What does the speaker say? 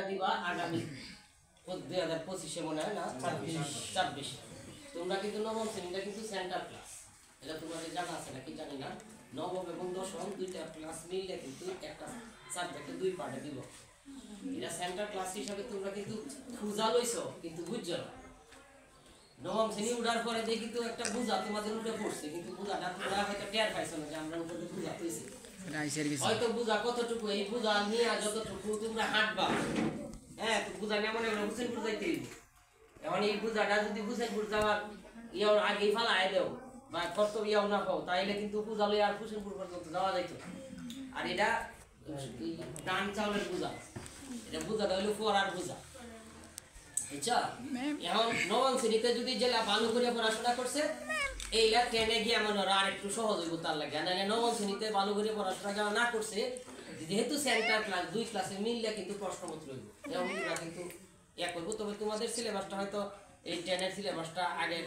দিবা আগামী 2025 মনে হয় না 26 তোমরা কিন্তু নবম শ্রেণীটা কিন্তু সেন্টার ক্লাস এটা তোমাদের জানা আছে নাকি জানি না নবম এবং দশম দুইটা ক্লাস মিলে কিন্তু একটা সাবজেক্টে দুই পার্টে দিব এটা সেন্টার ক্লাস হিসাবে তোমরা কিন্তু খুঁজা লইছো কিন্তু বুঝছো না নবম শ্রেণী উঠার পরে দেখি তো একটা বুঝা তোমাদের উঠে পড়ছে কিন্তু বুঝাটা তোমরা হয়তো টের পাইছো না যে আমরা উপরে বুঝা পেয়েছি হয়তো বুঝা কতটুকু এই বুঝা নিয়ে যতটুকু তোমরা হাঁটবা হ্যাঁ তো বুঝা নিয়ে মনে করো হুসেনপুর যাইতে এখন এই বুঝাটা যদি হুসেনপুর যাওয়ার ইয়ার আগেই ফালাই দেও বা কত ইয়াও না পাও তাইলে কিন্তু পূজা লই আর হুসেনপুর পর্যন্ত যাওয়া যাইত আর এটা ডান চাউলের বুঝা এটা বুঝাটা হইলো পড়ার বুঝা আচ্ছা এখন নবম শ্রেণীতে যদি জেলা ভালো করে পড়াশোনা করছে এইটা টেনে গিয়ে আমার আর একটু সহজ হইব তার লাগে না নবম শ্রেণীতে ভালো করে পড়াশোনা যাওয়া না করছে যেহেতু সেন্টার ক্লাস দুই ক্লাসে মিললে কিন্তু প্রশ্নপত্র হইব এবং তোমরা কিন্তু ইয়া করবো তবে তোমাদের সিলেবাসটা হয়তো এই 10 এর সিলেবাসটা আগের